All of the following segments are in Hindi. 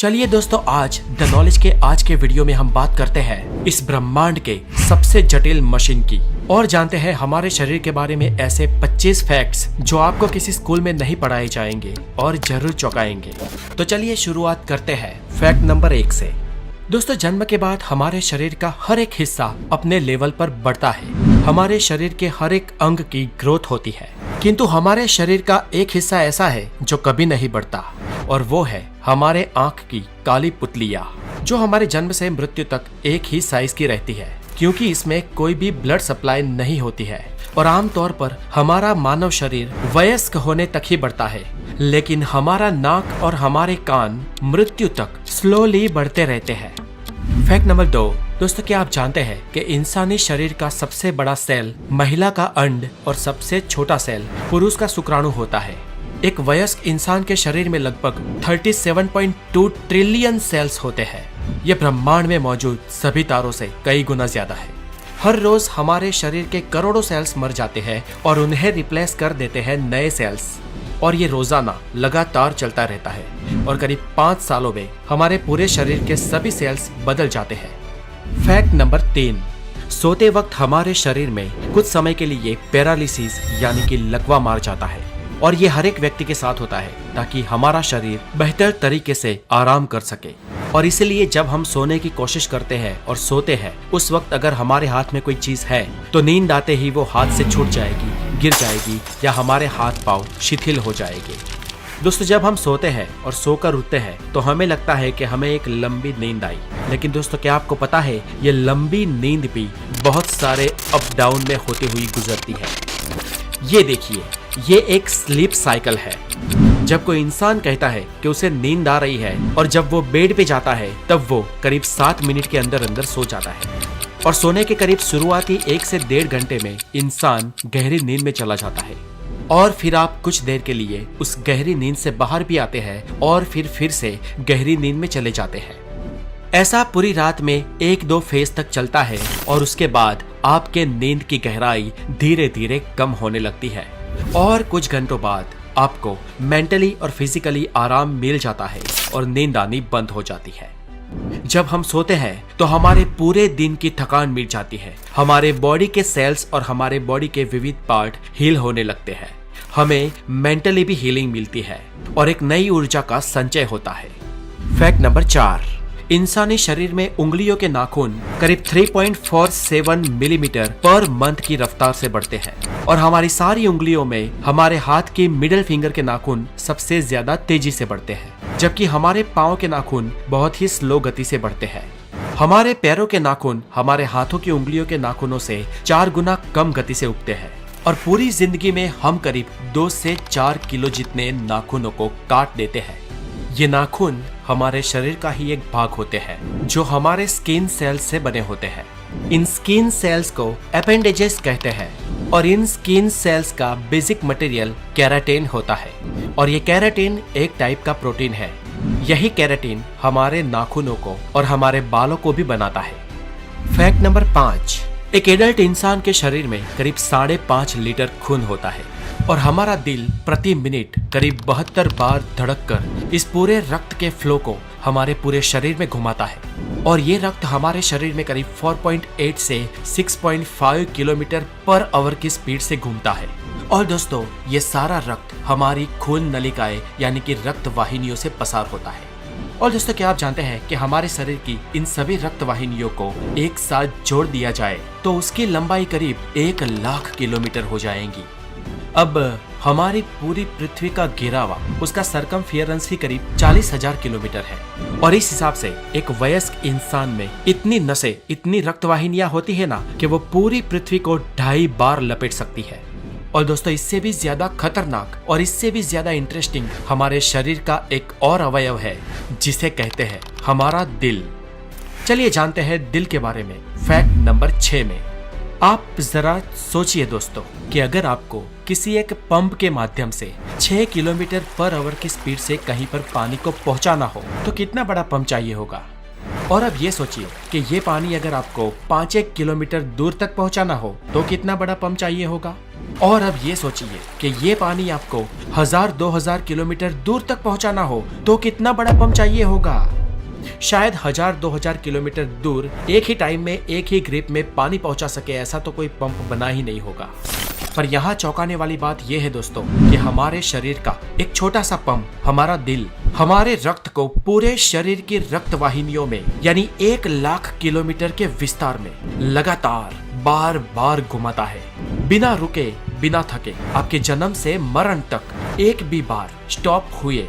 चलिए दोस्तों, आज द नॉलेज के आज के वीडियो में हम बात करते हैं इस ब्रह्मांड के सबसे जटिल मशीन की और जानते हैं हमारे शरीर के बारे में ऐसे 25 फैक्ट्स जो आपको किसी स्कूल में नहीं पढ़ाए जाएंगे और जरूर चौंकाएंगे। तो चलिए शुरुआत करते हैं फैक्ट नंबर 1 से। दोस्तों, जन्म के बाद हमारे शरीर का हर एक हिस्सा अपने लेवल पर बढ़ता है। हमारे शरीर के हर एक अंग की ग्रोथ होती है, किंतु हमारे शरीर का एक हिस्सा ऐसा है जो कभी नहीं बढ़ता और वो है हमारे आंख की काली पुतलियाँ, जो हमारे जन्म से मृत्यु तक एक ही साइज की रहती है क्योंकि इसमें कोई भी ब्लड सप्लाई नहीं होती है और आमतौर पर हमारा मानव शरीर वयस्क होने तक ही बढ़ता है, लेकिन हमारा नाक और हमारे कान मृत्यु तक स्लोली बढ़ते रहते हैं। Fact number 2। दोस्तों, क्या आप जानते हैं कि इंसानी शरीर का सबसे बड़ा सेल महिला का अंड और सबसे छोटा सेल पुरुष का शुक्राणु होता है। एक वयस्क इंसान के शरीर में लगभग 37.2 ट्रिलियन सेल्स होते हैं। ये ब्रह्मांड में मौजूद सभी तारों से कई गुना ज्यादा है। हर रोज हमारे शरीर के करोड़ों सेल्स मर जाते हैं और उन्हें रिप्लेस कर देते हैं नए सेल्स, और ये रोजाना लगातार चलता रहता है और करीब 5 सालों में हमारे पूरे शरीर के सभी सेल्स बदल जाते हैं। Fact number 3। सोते वक्त हमारे शरीर में कुछ समय के लिए पैरालिसिस यानी कि लकवा मार जाता है और ये हर एक व्यक्ति के साथ होता है ताकि हमारा शरीर बेहतर तरीके से आराम कर सके। और इसीलिए जब हम सोने की कोशिश करते हैं और सोते हैं, उस वक्त अगर हमारे हाथ में कोई चीज है तो नींद आते ही वो हाथ से छूट जाएगी, गिर जाएगी या हमारे हाथ पांव शिथिल हो जाएंगे। दोस्तों, जब हम सोते हैं और सोकर उठते हैं तो हमें लगता है कि हमें एक लंबी नींद आई, लेकिन दोस्तों क्या आपको पता है ये लंबी नींद भी बहुत सारे अप डाउन में होती हुई गुजरती है। ये देखिए, ये एक स्लीप साइकिल है। जब कोई इंसान कहता है कि उसे नींद आ रही है और जब वो बेड पे जाता है तब वो करीब 7 मिनट के अंदर अंदर सो जाता है और सोने के करीब शुरुआती 1 से 1.5 घंटे में इंसान गहरी नींद में चला जाता है और फिर आप कुछ देर के लिए उस गहरी नींद से बाहर भी आते हैं और फिर से गहरी नींद में चले जाते हैं। ऐसा पूरी रात में 1-2 फेज तक चलता है और उसके बाद आपके नींद की गहराई धीरे धीरे कम होने लगती है और कुछ घंटों बाद आपको मेंटली और फिजिकली आराम मिल जाता है और नींद आनी बंद हो जाती है। जब हम सोते हैं तो हमारे पूरे दिन की थकान मिट जाती है, हमारे बॉडी के सेल्स और हमारे बॉडी के विविध पार्ट हील होने लगते हैं, हमें मेंटली भी हीलिंग मिलती है और एक नई ऊर्जा का संचय होता है। Fact number 4। इंसानी शरीर में उंगलियों के नाखून करीब 3.47 मिलीमीटर पर मंथ की रफ्तार से बढ़ते हैं और हमारी सारी उंगलियों में हमारे हाथ की मिडिल फिंगर के नाखून सबसे ज्यादा तेजी से बढ़ते हैं, जबकि हमारे पाँव के नाखून बहुत ही स्लो गति से बढ़ते हैं। हमारे पैरों के नाखून हमारे हाथों की उंगलियों के नाखूनों से 4 गुना कम गति से उगते हैं और पूरी जिंदगी में हम करीब 2 से 4 किलो जितने नाखूनों को काट देते हैं। ये नाखून हमारे शरीर का ही एक भाग होते हैं जो हमारे स्किन सेल्स से बने होते हैं। इन स्किन सेल्स को एपेंडेजेस कहते हैं और इन स्किन सेल्स का बेसिक मटेरियल केराटिन होता है और ये केराटिन एक टाइप का प्रोटीन है। यही केराटिन हमारे नाखूनों को और हमारे बालों को भी बनाता है। Fact number 5। एक एडल्ट इंसान के शरीर में करीब 5.5 लीटर खून होता है और हमारा दिल प्रति मिनट करीब 72 बार धड़ककर इस पूरे रक्त के फ्लो को हमारे पूरे शरीर में घुमाता है और ये रक्त हमारे शरीर में करीब 4.8 से 6.5 किलोमीटर पर आवर की स्पीड से घूमता है। और दोस्तों, ये सारा रक्त हमारी खून नलिकाएं यानी कि रक्त वाहिनियों से पसार होता है। और दोस्तों, क्या आप जानते हैं कि हमारे शरीर की इन सभी रक्त वाहिनियों को एक साथ जोड़ दिया जाए तो उसकी लंबाई करीब 1 लाख किलोमीटर हो जाएगी। अब हमारी पूरी पृथ्वी का घेरावा, उसका सरकमफियरेंस ही करीब 40,000 किलोमीटर है और इस हिसाब से एक वयस्क इंसान में इतनी नसें, इतनी रक्तवाहिनियां होती है ना कि वो पूरी पृथ्वी को 2.5 बार लपेट सकती है। और दोस्तों, इससे भी ज्यादा खतरनाक और इससे भी ज्यादा इंटरेस्टिंग हमारे शरीर का एक और अवयव है जिसे कहते हैं हमारा दिल। चलिए जानते हैं दिल के बारे में। फैक्ट नंबर 6 में आप जरा सोचिए दोस्तों कि अगर आपको किसी एक पंप के माध्यम से 6 किलोमीटर पर आवर की स्पीड से कहीं पर पानी को पहुंचाना हो तो कितना बड़ा पंप चाहिए होगा। और अब ये सोचिए कि ये पानी अगर आपको 5-1 किलोमीटर दूर तक पहुंचाना हो तो कितना बड़ा पंप चाहिए होगा। और अब ये सोचिए कि ये पानी आपको 1000-2000 किलोमीटर दूर तक पहुंचाना हो तो कितना बड़ा पंप चाहिए होगा। शायद 1000-2000 किलोमीटर दूर एक ही टाइम में एक ही ग्रिप में पानी पहुंचा सके ऐसा तो कोई पंप बना ही नहीं होगा। पर यहाँ चौंकाने वाली बात यह है दोस्तों कि हमारे शरीर का एक छोटा सा पंप, हमारा दिल, हमारे रक्त को पूरे शरीर की रक्त वाहिनियों में यानी 1 लाख किलोमीटर के विस्तार में लगातार बार बार घुमाता है, बिना रुके बिना थके। आपके जन्म से मरण तक एक भी बार स्टॉप हुए।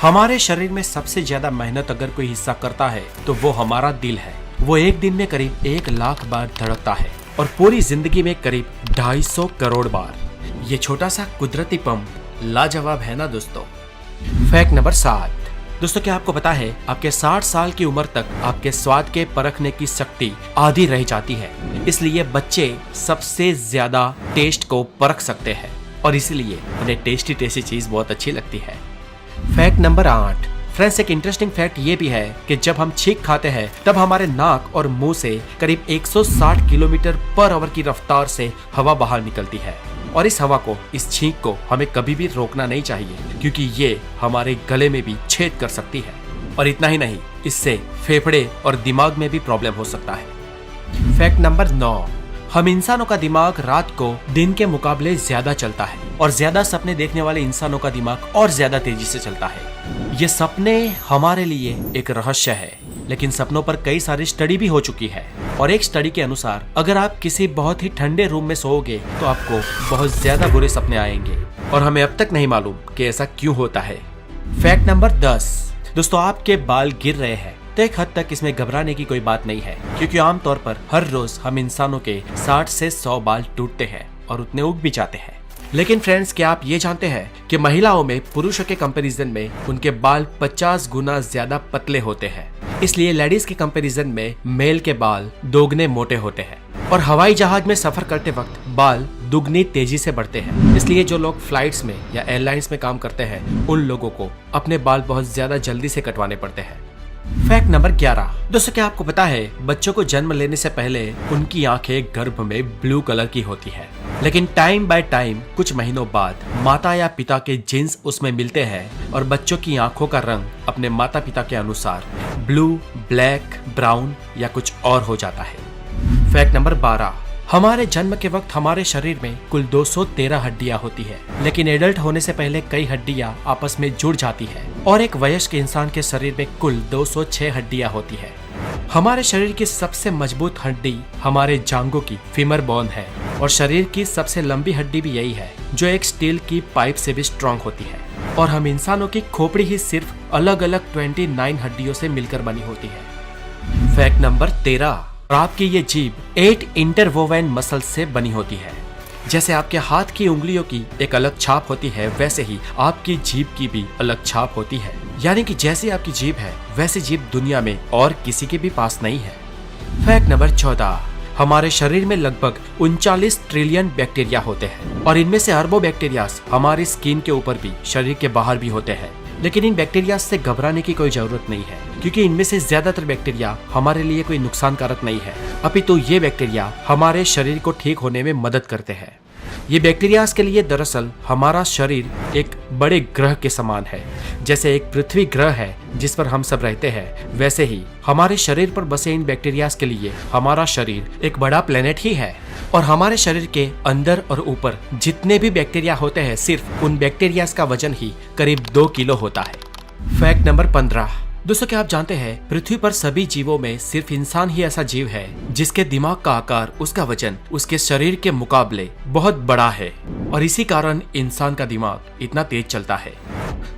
हमारे शरीर में सबसे ज्यादा मेहनत अगर कोई हिस्सा करता है तो वो हमारा दिल है। वो एक दिन में करीब 1 लाख बार धड़कता है और पूरी जिंदगी में करीब 250 करोड़ बार। ये छोटा सा कुदरती पंप लाजवाब है ना दोस्तों। Fact number 7। दोस्तों क्या आपको पता है आपके 60 साल की उम्र तक आपके स्वाद के परखने की शक्ति आधी रह जाती है, इसलिए बच्चे सबसे ज्यादा टेस्ट को परख सकते हैं और इसीलिए उन्हें टेस्टी टेस्टी चीज बहुत अच्छी लगती है। Fact number 8। फ्रेंड्स एक इंटरेस्टिंग फैक्ट ये भी है कि जब हम छींक खाते हैं तब हमारे नाक और मुंह से करीब 160 किलोमीटर पर आवर की रफ्तार से हवा बाहर निकलती है और इस हवा को, इस छींक को हमें कभी भी रोकना नहीं चाहिए क्योंकि ये हमारे गले में भी छेद कर सकती है। और इतना ही नहीं, इससे फेफड़े और दिमाग में भी प्रॉब्लम हो सकता है। Fact number 9। हम इंसानों का दिमाग रात को दिन के मुकाबले ज्यादा चलता है और ज्यादा सपने देखने वाले इंसानों का दिमाग और ज्यादा तेजी से चलता है। ये सपने हमारे लिए एक रहस्य है, लेकिन सपनों पर कई सारी स्टडी भी हो चुकी है और एक स्टडी के अनुसार अगर आप किसी बहुत ही ठंडे रूम में सोओगे तो आपको बहुत ज्यादा बुरे सपने आएंगे और हमें अब तक नहीं मालूम कि ऐसा क्यों होता है। Fact number 10। दोस्तों आपके बाल गिर रहे हैं तो एक हद तक इसमें घबराने की कोई बात नहीं है क्योंकि आमतौर पर हर रोज हम इंसानों के 60 से 100 बाल टूटते हैं और उतने उग भी जाते हैं। लेकिन फ्रेंड्स क्या आप ये जानते हैं कि महिलाओं में पुरुषों के कंपैरिजन में उनके बाल 50 गुना ज्यादा पतले होते हैं, इसलिए लेडीज के कंपैरिजन में मेल के बाल दोगुने मोटे होते हैं और हवाई जहाज में सफर करते वक्त बाल दुगनी तेजी से बढ़ते हैं। इसलिए जो लोग फ्लाइट्स में या एयरलाइंस में काम करते हैं उन लोगों को अपने बाल बहुत ज्यादा जल्दी से कटवाने पड़ते हैं। Fact number 11। दोस्तों क्या आपको पता है बच्चों को जन्म लेने से पहले उनकी आंखें गर्भ में ब्लू कलर की होती है, लेकिन टाइम बाय टाइम कुछ महीनों बाद माता या पिता के जीन्स उसमें मिलते हैं और बच्चों की आंखों का रंग अपने माता पिता के अनुसार ब्लू, ब्लैक, ब्राउन या कुछ और हो जाता है। Fact number 12। हमारे जन्म के वक्त हमारे शरीर में कुल 213 हड्डियां होती है, लेकिन एडल्ट होने से पहले कई हड्डियां आपस में जुड़ जाती है और एक वयस्क इंसान के शरीर में कुल 206 हड्डियां होती है। हमारे शरीर की सबसे मजबूत हड्डी हमारे जांघों की फीमर बोन है और शरीर की सबसे लंबी हड्डी भी यही है जो एक स्टील की पाइप से भी स्ट्रॉन्ग होती है। और हम इंसानों की खोपड़ी ही सिर्फ अलग अलग 29 हड्डियों से मिलकर बनी होती है। Fact number 13। आपकी ये जीभ 8 इंटरवोवेन मसल से बनी होती है। जैसे आपके हाथ की उंगलियों की एक अलग छाप होती है वैसे ही आपकी जीभ की भी अलग छाप होती है, यानी कि जैसी आपकी जीभ है वैसी जीभ दुनिया में और किसी के भी पास नहीं है। Fact number 14। हमारे शरीर में लगभग 39 ट्रिलियन बैक्टीरिया होते हैं और इनमें से अरबों बैक्टीरिया हमारी स्किन के ऊपर भी, शरीर के बाहर भी होते हैं। लेकिन इन बैक्टीरिया से घबराने की कोई जरूरत नहीं है क्योंकि इनमें से ज्यादातर बैक्टीरिया हमारे लिए कोई नुकसानकारक नहीं है, अपितु ये बैक्टीरिया हमारे शरीर को ठीक होने में मदद करते हैं। ये बैक्टीरियाज के लिए दरअसल हमारा शरीर एक बड़े ग्रह के समान है। जैसे एक पृथ्वी ग्रह है जिस पर हम सब रहते हैं, वैसे ही हमारे शरीर पर बसे इन बैक्टीरियाज के लिए हमारा शरीर एक बड़ा प्लेनेट ही है। और हमारे शरीर के अंदर और ऊपर जितने भी बैक्टीरिया होते हैं, सिर्फ उन बैक्टीरियाज का वजन ही करीब 2 किलो होता है। Fact number 15। दोस्तों क्या आप जानते हैं पृथ्वी पर सभी जीवों में सिर्फ इंसान ही ऐसा जीव है जिसके दिमाग का आकार, उसका वजन उसके शरीर के मुकाबले बहुत बड़ा है और इसी कारण इंसान का दिमाग इतना तेज चलता है।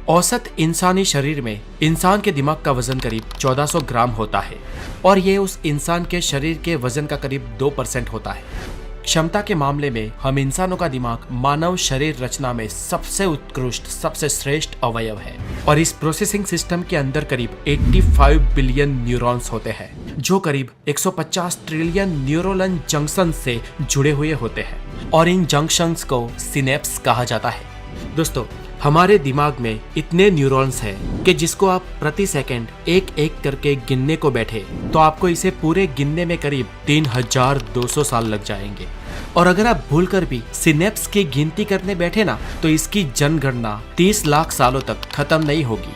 औसत इंसानी शरीर में इंसान के दिमाग का वजन करीब 1400 ग्राम होता है और ये उस इंसान के शरीर के वजन का करीब 2% होता है। क्षमता के मामले में हम इंसानों का दिमाग मानव शरीर रचना में सबसे उत्कृष्ट, सबसे श्रेष्ठ अवयव है और इस प्रोसेसिंग सिस्टम के अंदर करीब 85 बिलियन न्यूरॉन्स होते हैं जो करीब 150 ट्रिलियन न्यूरोनल जंक्शन से जुड़े हुए होते हैं और इन जंक्शंस को सिनेप्स कहा जाता है। दोस्तों हमारे दिमाग में इतने न्यूरॉन्स हैं कि जिसको आप प्रति सेकंड एक एक करके गिनने को बैठे तो आपको इसे पूरे गिनने में करीब 3200 साल लग जाएंगे। और अगर आप भूलकर भी सिनेप्स की गिनती करने बैठे ना तो इसकी जनगणना 30 लाख सालों तक खत्म नहीं होगी।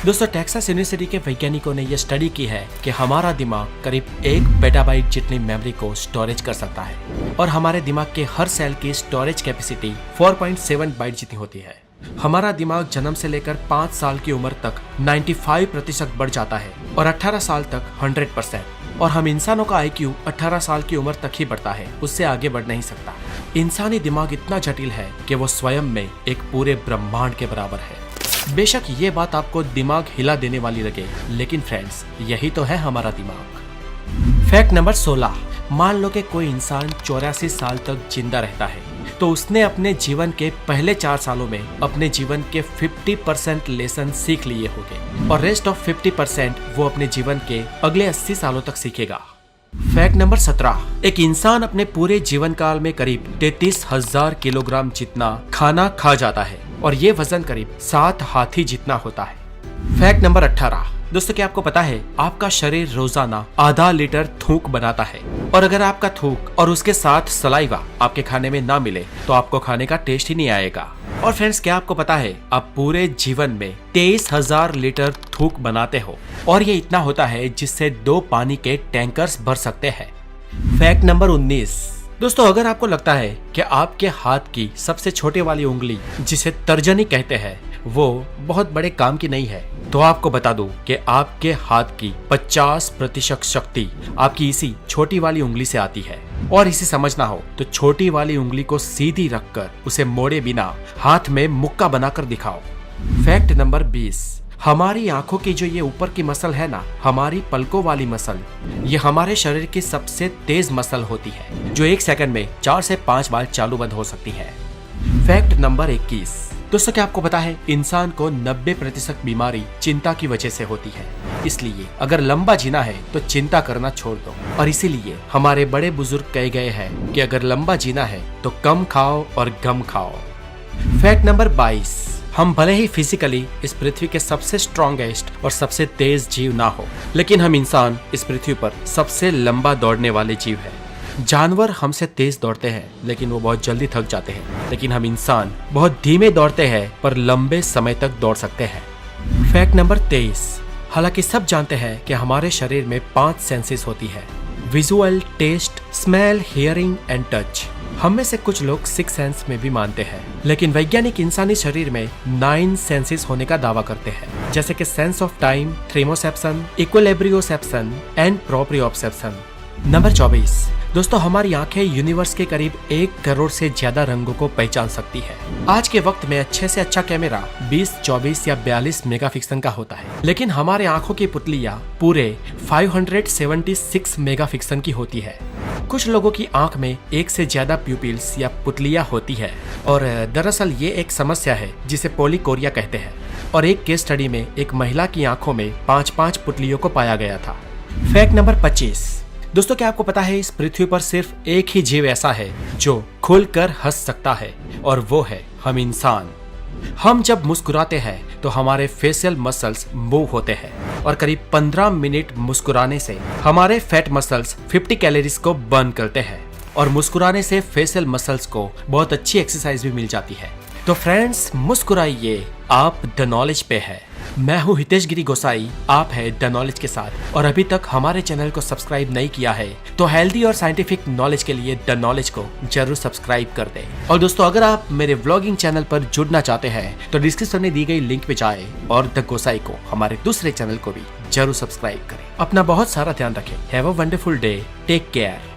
दोस्तों, टेक्सास यूनिवर्सिटी के वैज्ञानिकों ने यह स्टडी की है कि हमारा दिमाग करीब 1 पेटाबाइट जितनी मेमोरी को स्टोरेज कर सकता है और हमारे दिमाग के हर सेल की स्टोरेज कैपेसिटी 4.7 बाइट जितनी होती है। हमारा दिमाग जन्म से लेकर 5 साल की उम्र तक 95% बढ़ जाता है और 18 साल तक 100%। और हम इंसानों का IQ 18 साल की उम्र तक ही बढ़ता है, उससे आगे बढ़ नहीं सकता। इंसानी दिमाग इतना जटिल है कि वो स्वयं में एक पूरे ब्रह्मांड के बराबर है। बेशक ये बात आपको दिमाग हिला देने वाली लगे, लेकिन फ्रेंड्स यही तो है हमारा दिमाग। Fact number 16। मान लो कि कोई इंसान 84 साल तक जिंदा रहता है तो उसने अपने जीवन के पहले 4 सालों में अपने जीवन के 50% लेसन सीख लिए होंगे और रेस्ट ऑफ 50% वो अपने जीवन के अगले 80 सालों तक सीखेगा। Fact number 17। एक इंसान अपने पूरे जीवन काल में करीब 33,000 किलोग्राम जितना खाना खा जाता है और ये वजन करीब 7 हाथी जितना होता है। Fact number 18। दोस्तों, क्या आपको पता है आपका शरीर रोजाना आधा लीटर थूक बनाता है और अगर आपका थूक और उसके साथ सलाइवा आपके खाने में ना मिले तो आपको खाने का टेस्ट ही नहीं आएगा। और फ्रेंड्स, क्या आपको पता है आप पूरे जीवन में 23,000 लीटर थूक बनाते हो और ये इतना होता है जिससे 2 पानी के टैंकर्स भर सकते हैं। Fact number 19। दोस्तों, अगर आपको लगता है कि आपके हाथ की सबसे छोटे वाली उंगली जिसे तर्जनी कहते हैं वो बहुत बड़े काम की नहीं है तो आपको बता दूं कि आपके हाथ की 50% शक्ति आपकी इसी छोटी वाली उंगली से आती है। और इसे समझना हो तो छोटी वाली उंगली को सीधी रखकर उसे मोड़े बिना हाथ में मुक्का बनाकर दिखाओ। Fact number 20। हमारी आंखों की जो ये ऊपर की मसल है ना, हमारी पलकों वाली मसल, ये हमारे शरीर की सबसे तेज मसल होती है जो 1 सेकंड में 4 से 5 बार चालू बंद हो सकती है। Fact number 21। दोस्तों, क्या आपको पता है इंसान को 90% बीमारी चिंता की वजह से होती है। इसलिए अगर लंबा जीना है तो चिंता करना छोड़ दो। और इसीलिए हमारे बड़े बुजुर्ग कह गए हैं कि अगर लंबा जीना है तो कम खाओ और गम खाओ। Fact number 22। हम भले ही फिजिकली इस पृथ्वी के सबसे स्ट्रॉन्गेस्ट और सबसे तेज जीव ना हो, लेकिन हम इंसान इस पृथ्वी पर सबसे लंबा दौड़ने वाले जीव है। जानवर हमसे तेज दौड़ते हैं लेकिन वो बहुत जल्दी थक जाते हैं, लेकिन हम इंसान बहुत धीमे दौड़ते हैं पर लंबे समय तक दौड़ सकते हैं। Fact number 23। हालांकि सब जानते हैं कि हमारे शरीर में 5 सेंसेस होती है: visual, taste, smell, hearing and touch. हम में से कुछ लोग 6 सेंस में भी मानते हैं, लेकिन वैज्ञानिक इंसानी शरीर में 9 सेंसेस होने का दावा करते हैं, जैसे कि sense of time, thermoception, equilibrioception and proprioception. Number 24। दोस्तों, हमारी आंखें यूनिवर्स के करीब 1 करोड़ से ज्यादा रंगों को पहचान सकती है। आज के वक्त में अच्छे से अच्छा कैमरा 20, 24 या 42 मेगापिक्सल का होता है, लेकिन हमारे आंखों की पुतलियां पूरे 576 मेगापिक्सल की होती है। कुछ लोगों की आंख में 1 से ज्यादा प्यूपिल्स या पुतलियां होती है और दरअसल ये एक समस्या है जिसे पॉलीकोरिया कहते हैं। और एक केस स्टडी में एक महिला की आंखों में 5-5 पुतलियों को पाया गया था। Fact number 25। दोस्तों, क्या आपको पता है इस पृथ्वी पर सिर्फ एक ही जीव ऐसा है जो खुलकर हंस सकता है और वो है हम इंसान। हम जब मुस्कुराते हैं तो हमारे फेशियल मसल्स मूव होते हैं और करीब 15 मिनट मुस्कुराने से हमारे फैट मसल्स 50 कैलोरीज को बर्न करते हैं और मुस्कुराने से फेशियल मसल्स को बहुत अच्छी एक्सरसाइज भी मिल जाती है। तो फ्रेंड्स, मुस्कुराइए, आप द नॉलेज पे है। मैं हूँ हितेश गिरी गोसाई, आप है द नॉलेज के साथ। और अभी तक हमारे चैनल को सब्सक्राइब नहीं किया है तो हेल्दी और साइंटिफिक नॉलेज के लिए द नॉलेज को जरूर सब्सक्राइब कर दें। और दोस्तों, अगर आप मेरे व्लॉगिंग चैनल पर जुड़ना चाहते हैं तो डिस्क्रिप्शन में दी गई लिंक पे जाएं और द गोसाई को, हमारे दूसरे चैनल को भी जरूर सब्सक्राइब करें। अपना बहुत सारा ध्यान रखें। Have a wonderful day, take care.